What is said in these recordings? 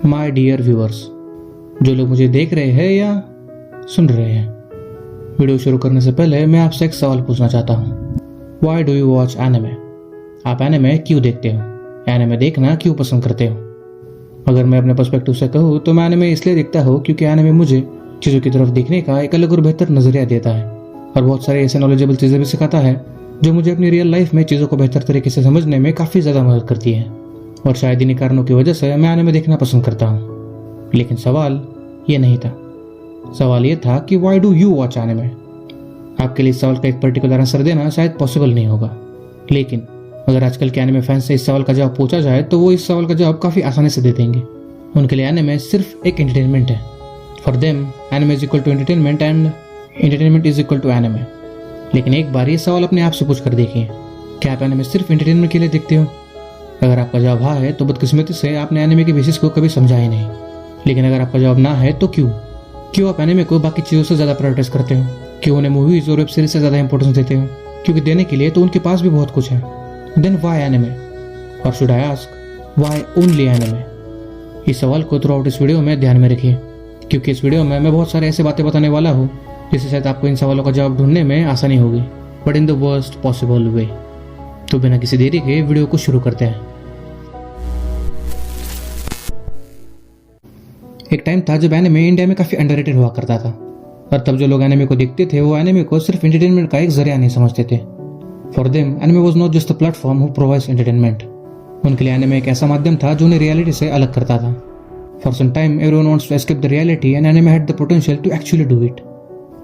My dear viewers, जो लोग मुझे देख रहे हैं या सुन रहे हैं, वीडियो शुरू करने से पहले मैं आपसे एक सवाल पूछना चाहता हूँ। Why do you watch anime? आप एनिमे क्यों देखते हो? एनिमे देखना क्यों पसंद करते हो? अगर मैं अपने पर्सपेक्टिव से कहूँ तो मैं एनिमे इसलिए देखता हूँ क्योंकि एनिमे मुझे चीज़ों की तरफ देखने का एक अलग और बेहतर नजरिया देता है और बहुत सारे ऐसे नॉलेजेबल चीज़ें भी सिखाता है जो मुझे अपनी रियल लाइफ में चीज़ों को बेहतर तरीके से समझने में काफ़ी ज़्यादा मदद करती है। और शायद इन्हीं कारणों की वजह से मैं एनिमे देखना पसंद करता हूँ। लेकिन सवाल ये नहीं था। सवाल ये था कि why do you watch anime? आपके लिए इस सवाल का एक पर्टिकुलर आंसर देना शायद पॉसिबल नहीं होगा, लेकिन अगर आजकल के एनिमे फैंस से इस सवाल का जवाब पूछा जाए तो वो इस सवाल का जवाब काफ़ी आसानी से दे देंगे। उनके लिए एनिमे सिर्फ एक एंटरटेनमेंट है। For them anime is equal to entertainment and entertainment is equal to anime. लेकिन एक बार ये सवाल अपने आप से पूछ कर देखिए, क्या आप एनिमे सिर्फ एंटरटेनमेंट के लिए देखते हो? अगर आपका जवाब हाँ है तो बदकिस्मती से आपने एनिमे के बेसिस को कभी समझा ही नहीं। लेकिन अगर आपका जवाब ना है तो क्यों आप एनिमे को बाकी चीज़ों से ज़्यादा प्रायोरिटाइज करते हो? क्यों उन्हें मूवीज और वेब सीरीज से ज़्यादा इंपॉर्टेंस देते हो? क्योंकि देने के लिए तो उनके पास भी बहुत कुछ है। Then why anime? और should I ask why only anime? इस सवाल को थ्रू आउट इस वीडियो में ध्यान में रखिए, क्योंकि इस वीडियो में मैं बहुत सारे ऐसे बातें बताने वाला हूँ जिससे शायद आपको इन सवालों का जवाब ढूंढने में आसानी होगी, but in the worst possible way. तो बिना किसी देरी के वीडियो को शुरू करते हैं। एक टाइम था जब एनिमे इंडिया में काफी अंडररेटेड हुआ करता था, और तब जो लोग एनिमे को देखते थे वो एनिमे को सिर्फ एंटरटेनमेंट का एक जरिया नहीं समझते थे। For them anime was not just a platform who provides entertainment. उनके लिए एनिमे एक ऐसा माध्यम था जो उन्हें रियलिटी से अलग करता था। For some time everyone wants to escape the reality and anime had the potential to actually do it.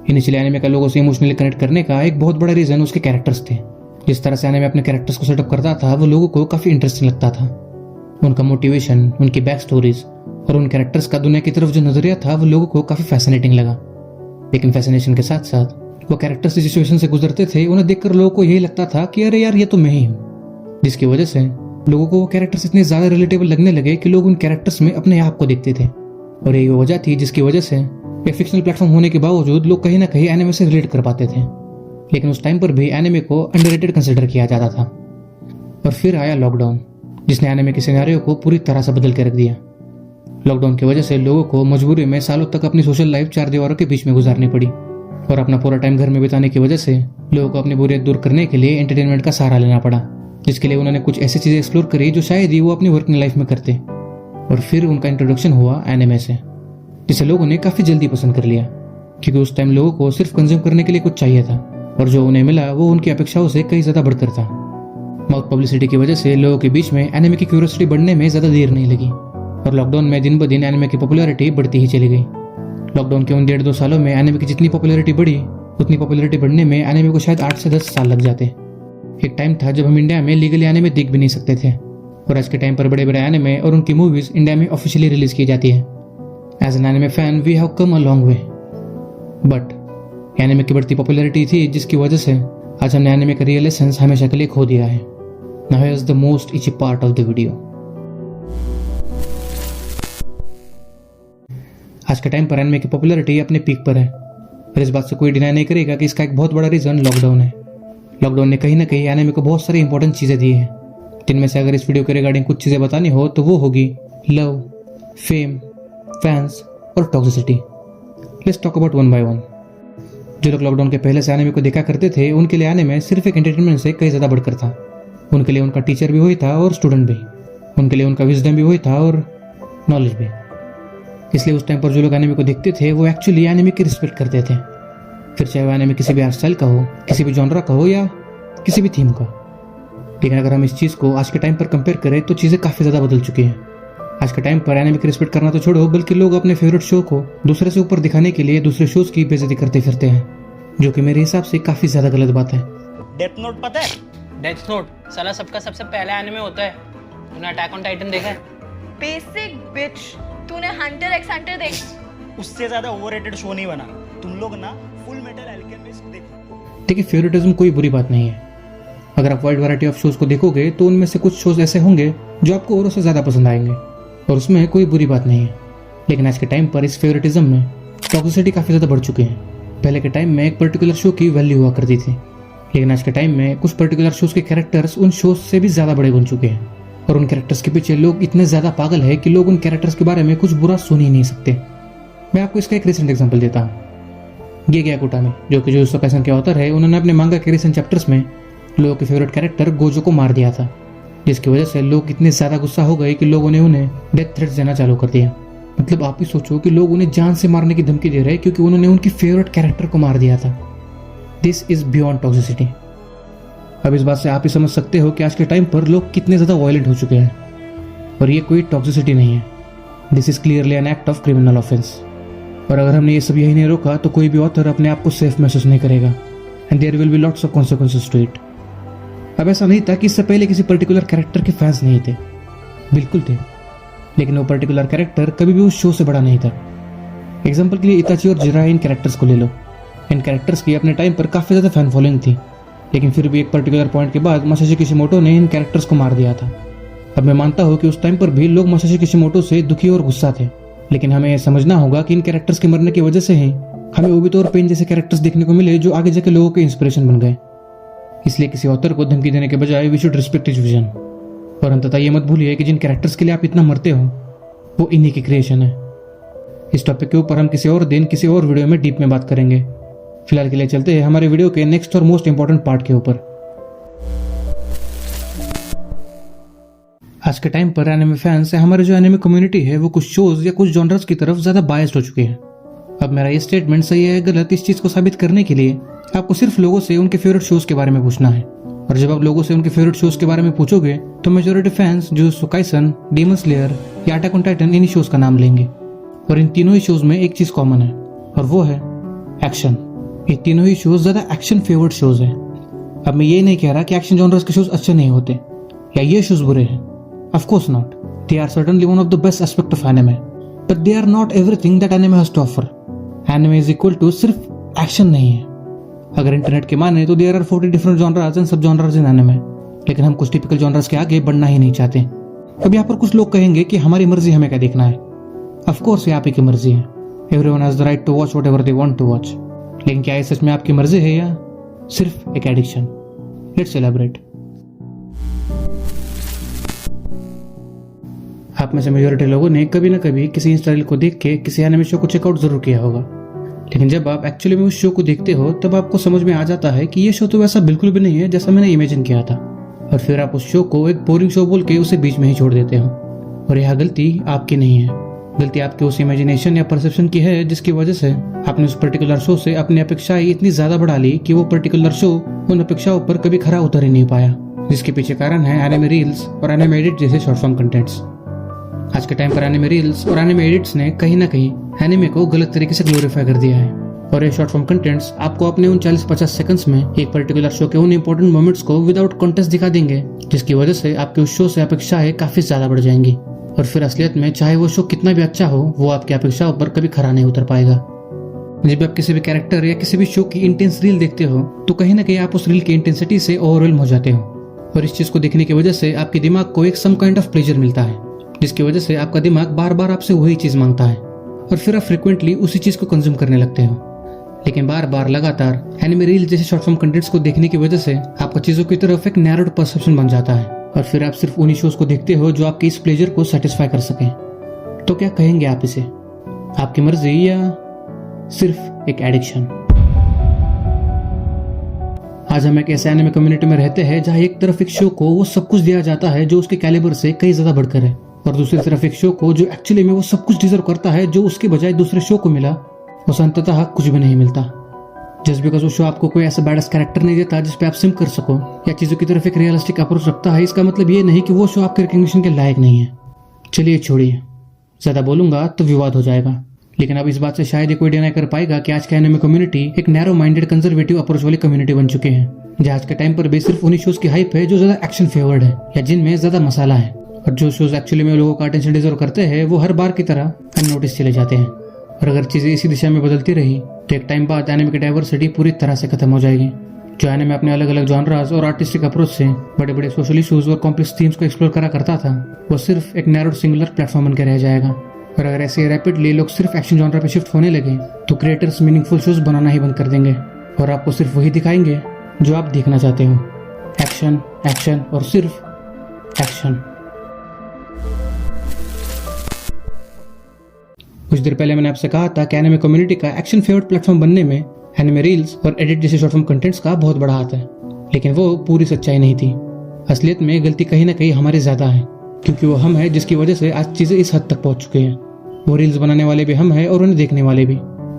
Initially anime का लोगों से इमोशनली कनेक्ट करने का एक बहुत बड़ा रीजन उसके कैरेक्टर्स थे। जिस तरह से एनिमे अपने कैरेक्टर्स को सेटअप करता था वो लोगों को काफी इंटरेस्टिंग लगता था। उनका मोटिवेशन, उनकी बैक स्टोरीज और उन कैरेक्टर्स का दुनिया की तरफ जो नजरिया था वो लोगों को काफी फैसिनेटिंग लगा। लेकिन फैसिनेशन के साथ साथ वो कैरेक्टर्स जिस सिचुएशन से गुजरते थे उन्हें देखकर लोगों को यही लगता था कि अरे यार ये तो मैं ही हूँ, जिसकी वजह से लोगों को वो कैरेक्टर्स इतने ज्यादा रिलेटेबल लगने लगे कि लोग उन कैरेक्टर्स में अपने आप को देखते थे। और यही वो वजह थी जिसकी वजह से एक फिक्शनल प्लेटफॉर्म होने के बावजूद लोग कहीं ना कहीं एनिमे से रिलेट कर पाते थे। लेकिन उस टाइम पर भी एनिमे को अंडररेटेड कंसिडर किया जाता था। और फिर आया लॉकडाउन, जिसने एनिमे के सिनेरियो को पूरी तरह से बदल के रख दिया। लॉकडाउन की वजह से लोगों को मजबूरी में सालों तक अपनी सोशल लाइफ चार दीवारों के बीच में गुजारनी पड़ी, और अपना पूरा टाइम घर में बिताने की वजह से लोगों को अपनी बोरियत दूर करने के लिए एंटरटेनमेंट का सहारा लेना पड़ा, जिसके लिए उन्होंने कुछ ऐसी चीजें एक्सप्लोर करी जो शायद ही वो अपनी वर्किंग लाइफ में करते। और फिर उनका इंट्रोडक्शन हुआ एनिमे से, जिसे लोगों ने काफी जल्दी पसंद कर लिया, क्योंकि उस टाइम लोगों को सिर्फ कंज्यूम करने के लिए कुछ चाहिए था, और जो उन्हें मिला वो उनकी अपेक्षाओं से कहीं ज्यादा बढ़कर था। माउथ पब्लिसिटी की वजह से लोगों के बीच में एनिमे की क्यूरियोसिटी बढ़ने में ज्यादा देर नहीं लगी, और लॉकडाउन में दिन ब दिन एनिमे की पॉपुलैरिटी बढ़ती ही चली गई। लॉकडाउन के उन 1.5-2 सालों में एनिमे की जितनी पॉपुलैरिटी बढ़ी उतनी पॉपुलैरिटी बढ़ने में एनिमे को शायद 8 से 10 साल लग जाते। एक टाइम था जब हम इंडिया में लीगली एनिमे देख भी नहीं सकते थे, और आज के टाइम पर बड़े बड़े एनिमे और उनकी मूवीज इंडिया में ऑफिशियली रिलीज की जाती है। As an anime fan we have come a long way, but anime की बढ़ती पॉपुलैरिटी थी जिसकी वजह से आज हमने एनिमे का रियल एसेंस हमेशा के लिए खो दिया है। Now here is the most itchy part of the video. आज के टाइम पर एनिमे की पॉपुलैरिटी अपने पीक पर है, और इस बात से कोई डिनाई नहीं करेगा कि इसका एक बहुत बड़ा रीजन लॉकडाउन है। लॉकडाउन ने कहीं ना कहीं एनिमे को बहुत सारी इंपॉर्टेंट चीजें दी है, जिनमें से अगर इस वीडियो के रिगार्डिंग कुछ चीजें बतानी हो तो वो होगी लव, फेम, फैंस और toxicity. Let's talk about one by one. जो लोग लॉकडाउन के पहले से एनिमे को देखा करते थे उनके लिए एनिमे सिर्फ एक एंटरटेनमेंट से कहीं ज्यादा बढ़कर था। उनके लिए उनका टीचर भी वही था और स्टूडेंट भी। उनके लिए उनका विजडम भी वही था और नॉलेज भी। इसलिए उस टाइम पर जो लोग एनिमे को देखते थे वो एक्चुअली एनिमे की रिस्पेक्ट करते थे, फिर चाहे वो एनिमे किसी भी आर्ट स्टाइल का हो, किसी भी जॉनरा का हो या किसी भी थीम का। लेकिन अगर हम इस चीज़ को आज के टाइम पर कंपेयर करें तो चीज़ें काफ़ी ज़्यादा बदल चुकी हैं। आज के टाइम पर एनिमे की रिस्पेक्ट करना तो छोड़ो, बल्कि लोग अपने फेवरेट शो को दूसरे से ऊपर दिखाने के लिए दूसरे शोज की बेइज्जती करते फिरते हैं, जो कि मेरे हिसाब से काफ़ी ज़्यादा गलत बात है। डेथ नोट पता है? डेथ नोट साला सबका सबसे पहला एनिमे होता है। तूने अटैक ऑन टाइटन देखा है? Basic bitch. तूने हंटर एक्स हंटर देख? उससे ज्यादा ओवररेटेड शो नहीं बना। तुम लोग ना फुल मेटल एल्केमिस्ट देखो। देखिए, फेवरेटिज्म कोई बुरी बात नहीं है। अगर आप वाइड वैरायटी ऑफ शोज को देखोगे तो उनमें से कुछ शोज ऐसे होंगे जो आपको औरों से ज्यादा पसंद आएंगे, और उसमें कोई बुरी बात नहीं है। लेकिन आज के टाइम पर इस फेवरेटिज्म में टॉक्सिसिटी काफी ज्यादा बढ़ चुकी है। पहले के टाइम में एक पर्टिकुलर शो की वैल्यू हुआ करती थी, लेकिन आज के टाइम में कुछ पर्टिकुलर शोज के कैरेक्टर्स उन शोज से भी ज्यादा बड़े बन चुके हैं। और उन कैरेक्टर्स के पीछे लोग इतने ज़्यादा पागल है कि लोग उन कैरेक्टर्स के बारे में कुछ बुरा सुन ही नहीं सकते। मैं आपको इसका एक रिसेंट एग्जांपल देता हूँ। गेगे याकुटामी, जो कि जुजुत्सु काइसेन के ऑथर है, उन्होंने अपने मांगा के रिसेंट चैप्टर्स में लोगों के फेवरेट कैरेक्टर गोजो को मार दिया था, जिसकी वजह से लोग इतने ज़्यादा गुस्सा हो गए कि लोगों ने उन्हें डेथ थ्रेट्स देना चालू कर दिया। मतलब आप ही सोचो कि लोग उन्हें जान से मारने की धमकी दे रहे हैं क्योंकि उन्होंने उनकी फेवरेट कैरेक्टर को मार दिया था। This is beyond toxicity. अब इस बात से आप ही समझ सकते हो कि आज के टाइम पर लोग कितने ज़्यादा वायलेंट हो चुके हैं। और ये कोई टॉक्सिसिटी नहीं है, this is clearly an act of criminal offence. और अगर हमने ये सब यही नहीं रोका तो कोई भी ऑथर अपने आप को सेफ महसूस नहीं करेगा, and there will be lots of consequences to it. अब ऐसा नहीं था कि इससे पहले किसी पर्टिकुलर कैरेक्टर के फैंस नहीं थे, बिल्कुल थे, लेकिन वो पर्टिकुलर कैरेक्टर कभी भी उस शो से बड़ा नहीं था। एग्जाम्पल के लिए इताची और जिराई इन कैरेक्टर्स को ले लो। इन कैरेक्टर्स की अपने टाइम पर काफ़ी ज़्यादा फैन फॉलोइंग थी, लेकिन फिर भी एक पर्टिकुलर पॉइंट के बाद मासाशी किशिमोटो ने इन कैरेक्टर्स को मार दिया था। अब मैं मानता हूँ कि उस टाइम पर भी लोग मासाशी किशिमोटो से दुखी और गुस्सा थे, लेकिन हमें यह समझना होगा कि इन कैरेक्टर्स के मरने की वजह से ही हमें ओबितो और पेन जैसे कैरेक्टर्स देखने को मिले जो आगे जाके लोगों के इंस्पिरेशन बन गए। इसलिए किसी ऑथर को धमकी देने के बजाय we should respect his vision. और अंततः ये मत भूलिए कि जिन कैरेक्टर्स के लिए आप इतना मरते हो वो इन्हीं की क्रिएशन है। इस टॉपिक के ऊपर हम किसी और दिन किसी और वीडियो में डीप में बात करेंगे। फिलहाल के लिए चलते हैं हमारे वीडियो के नेक्स्ट और मोस्ट इंपॉर्टेंट पार्ट के ऊपर। आज के टाइम पर एनिमे फैंस या हमारे जो एनिमे कम्युनिटी है वो कुछ शोज या कुछ जॉनर्स की तरफ ज्यादा बायस्ड हो चुके हैं। अब मेरा ये स्टेटमेंट सही है गलत, इस चीज को साबित करने के लिए आपको सिर्फ लोगों से उनके फेवरेट शोज के बारे में पूछना है। और जब आप लोगों से उनके फेवरेट शोज के बारे में पूछोगे तो majority fans jujutsu Kaisen, demon slayer या अटैक ऑन टाइटन इन्हीं शोज का नाम लेंगे। और इन तीनों ही शोज में एक चीज कॉमन है और वो है एक्शन। ये तीनों ही शोज ज्यादा एक्शन फेवर्ड शोज हैं। अब मैं ये नहीं कह रहा कि एक्शन जॉनर्स के शोज अच्छे नहीं होते या ये शोज बुरे हैं। Of course not, they are certainly one of the best aspect of anime, but they are not everything that anime has to offer. Anime is equal to सिर्फ action नहीं है। अगर इंटरनेट के माने तो there are 40 different genres and sub genres in anime, लेकिन हम कुछ टिपिकल जॉनर्स के आगे बढ़ना ही नहीं चाहते। अब यहाँ पर कुछ लोग कहेंगे कि हमारी मर्जी हमें क्या देखना है। ऑफ कोर्स ये आप ही की मर्जी है, everyone has the right to watch whatever they want to watch. लेकिन क्या ये सच में आपकी मर्जी है या सिर्फ एक एडिक्शन? Let's elaborate. आप में से मेजॉरिटी लोगों ने कभी ना कभी किसी इंस्टा रील को देख के किसी एनिमे शो को चेकआउट जरूर किया होगा, लेकिन जब आप एक्चुअली में उस शो को देखते हो तब आपको समझ में आ जाता है कि ये शो तो वैसा बिल्कुल भी नहीं है जैसा मैंने इमेजिन किया था। और फिर आप उस शो को एक बोरिंग शो बोल के उसे बीच में ही छोड़ देते हो। और यह गलती आपकी नहीं है, गलती आपके उस इमेजिनेशन या परसेप्शन की है जिसकी वजह से आपने उस पर्टिकुलर शो से अपनी अपेक्षाएं इतनी ज्यादा बढ़ा ली कि वो पर्टिकुलर शो उन अपेक्षाओं पर कभी खरा उतर ही नहीं पाया, जिसके पीछे कारण है एनिमे रील्स और एनिमे एडिट जैसे शॉर्ट फॉर्म कंटेंट्स। आज के टाइम पर एनिमे रील्स और एनिमे एडिट्स ने कहीं ना कहीं एनिमे को गलत तरीके से ग्लोरीफाई कर दिया है। और ये शॉर्ट फॉर्म कंटेंट्स आपको अपने उन 40-50 सेकंड्स में एक पर्टिकुलर शो के उन इंपॉर्टेंट मोमेंट्स को विदाउट कॉन्टेक्स्ट दिखा देंगे, जिसकी वजह से आपके उस शो से अपेक्षाएं काफी ज्यादा बढ़ जाएंगी। और फिर असलियत में चाहे वो शो कितना भी अच्छा हो, वो आपकी अपेक्षाओं पर कभी खरा नहीं उतर पाएगा। जब आप किसी भी कैरेक्टर या किसी भी शो की इंटेंस रील देखते हो तो कहीं ना कहीं आप उस रील की इंटेंसिटी से ओवरवेल्म हो जाते हो। और इस चीज को देखने की वजह से आपके दिमाग को एक सम काइंड ऑफ प्लेजर मिलता है, जिसकी वजह से आपका दिमाग बार बार आपसे वही चीज मांगता है और फिर आप फ्रिक्वेंटली उसी चीज को कंज्यूम करने लगते हो। लेकिन बार बार लगातार एनिमे रील जैसे शॉर्ट फॉर्म कंटेंट्स को देखने की वजह से आपका चीजों की तरफ एक नैरोड परसेप्शन बन जाता है और फिर आप सिर्फ उन्हीं शोज को देखते हो जो आपके इस प्लेजर को सेटिस्फाई कर सके। तो क्या कहेंगे आप इसे, आपकी मर्जी या सिर्फ एक एडिक्शन? आज हम एक ऐसे एनिमे कम्युनिटी में रहते हैं जहां एक तरफ एक शो को वो सब कुछ दिया जाता है जो उसके कैलिबर से कई ज्यादा बढ़कर है, और दूसरी तरफ एक शो को जो एक्चुअली में वो सब कुछ डिजर्व करता है जो उसके बजाय दूसरे शो को मिला, उसे अंततः कुछ भी नहीं मिलता। जस्ट बिकॉज वो शो आपको कोई ऐसा बैडस कैरेक्टर नहीं देता जिसपे आप सिम कर सको या चीजों की तरफ एक रियलिस्टिक अप्रोच रखता है, इसका मतलब ये नहीं कि वो शो आपके रिकग्निशन के लायक नहीं है। चलिए छोड़िए, ज्यादा बोलूंगा तो विवाद हो जाएगा, लेकिन अब इस बात से शायद कोई डिनाई कर पाएगा कि आज के एनिमे कम्युनिटी एक नैरो माइंडेड कंजर्वेटिव अप्रोच वाली कम्युनिटी बन चुके हैं, जहाँ आज के टाइम पर भी सिर्फ उन्हीं शोज की हाइप है जो ज्यादा एक्शन फेवर्ड है या जिनमें ज्यादा मसाला है, और जो शोज एक्चुअली में लोगों का अटेंशन डिजर्व करते हैं वो हर बार की तरह अननोटिस चले जाते हैं। और अगर चीजें इसी दिशा में बदलती रही तो एक टाइम बाद एनिमे की डाइवर्सिटी पूरी तरह से खत्म हो जाएगी। जो एनिमे अपने अलग अलग जॉनरास और आर्टिस्टिक अप्रोच से बड़े बड़े सोशल इश्यूज और कॉम्प्लेक्स थीम्स को एक्सप्लोर करा करता था, वो सिर्फ एक नैरोड सिंगुलर प्लेटफॉर्म बनकर रह जाएगा। और अगर ऐसे रैपिडली लोग सिर्फ एक्शन जॉनरा पे शिफ्ट होने लगे तो क्रिएटर्स मीनिंगफुल शोज बनाना ही बंद कर देंगे और आपको सिर्फ वही दिखाएंगे जो आप देखना चाहते हो, एक्शन एक्शन और सिर्फ एक्शन। कुछ देर पहले मैंने आपसे कहा था कि एनिमे कम्युनिटी का एक्शन फेवर्ड प्लेटफॉर्म बनने में एनिमे रील्स और एडिट जैसे शॉर्ट फॉर्म कंटेंट्स का बहुत बड़ा हाथ है, लेकिन वो पूरी सच्चाई नहीं थी। असलियत में गलती कहीं ना कहीं हमारी ज्यादा है, क्योंकि वो हम है जिसकी वजह से आज चीजें इस हद तक पहुंच चुकी हैं। वो रील्स बनाने वाले भी हम हैं और उन्हें देखने वाले भी,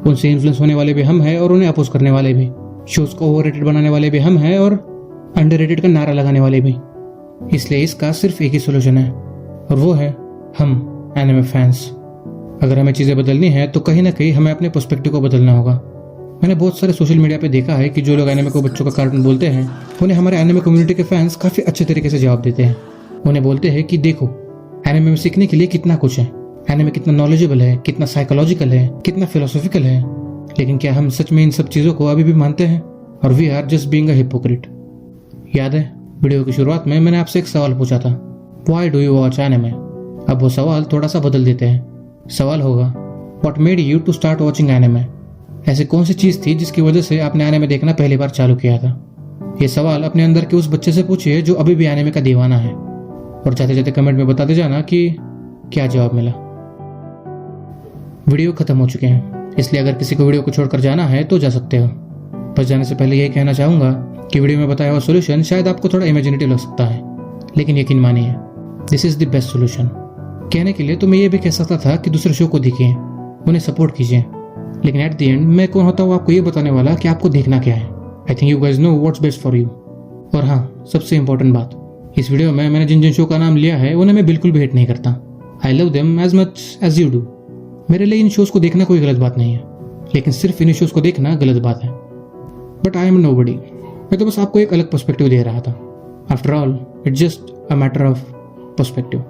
उनसे इन्फ्लुएंस होने वाले भी हम हैं और उन्हें अपोज करने वाले भी, शोज को ओवररेटेड बनाने वाले भी हम हैं और अंडररेटेड का नारा लगाने वाले भी। इसलिए इसका सिर्फ एक ही सोल्यूशन है, और वो है हम एनिमे फैंस। अगर हमें चीजें बदलनी है तो कहीं ना कहीं हमें अपने पर्सपेक्टिव को बदलना होगा। मैंने बहुत सारे सोशल मीडिया पे देखा है कि जो लोग एनिमे को बच्चों का कार्टून बोलते हैं, उन्हें हमारे एनिमे कम्युनिटी के फैंस काफी अच्छे तरीके से जवाब देते हैं। उन्हें बोलते हैं कि देखो, एनिमे में सीखने के लिए कितना कुछ है, एनिमे कितना नॉलेजेबल है, कितना साइकोलॉजिकल है, कितना फिलोसॉफिकल है, लेकिन क्या हम सच में इन सब चीजों को अभी भी मानते हैं? और we are just being a hypocrite. याद है वीडियो की शुरुआत में मैंने आपसे एक सवाल पूछा था, why do you watch anime? अब वो सवाल थोड़ा सा बदल देते हैं। सवाल होगा, what made you to start watching anime? ऐसी कौन सी चीज थी जिसकी वजह से आपने एनिमे देखना पहली बार चालू किया था? ये सवाल अपने अंदर के उस बच्चे से पूछिए जो अभी भी एनिमे का दीवाना है, और जाते जाते कमेंट में बताते जाना कि क्या जवाब मिला। वीडियो खत्म हो चुके हैं, इसलिए अगर किसी को वीडियो को छोड़कर जाना है तो जा सकते हो। बस जाने से पहले यही कहना चाहूंगा कि वीडियो में बताया हुआ सोल्यूशन शायद आपको थोड़ा इमेजिनेटिव लग सकता है, लेकिन यकीन मानिए this is the best solution. कहने के लिए तो मैं ये भी कह सकता था कि दूसरे शो को देखिए, उन्हें सपोर्ट कीजिए, लेकिन एट द एंड मैं कौन होता हूँ आपको ये बताने वाला कि आपको देखना क्या है। I think you guys know what's best for you. और हाँ, सबसे इंपॉर्टेंट बात, इस वीडियो में मैंने जिन जिन शो का नाम लिया है उन्हें मैं बिल्कुल भी हेट नहीं करता। I love them as much as you do. मेरे लिए इन शोज को देखना कोई गलत बात नहीं है, लेकिन सिर्फ इन शोज को देखना गलत बात है। But I am nobody. मैं तो बस आपको एक अलग पर्सपेक्टिव दे रहा था। After all it's just a matter of perspective.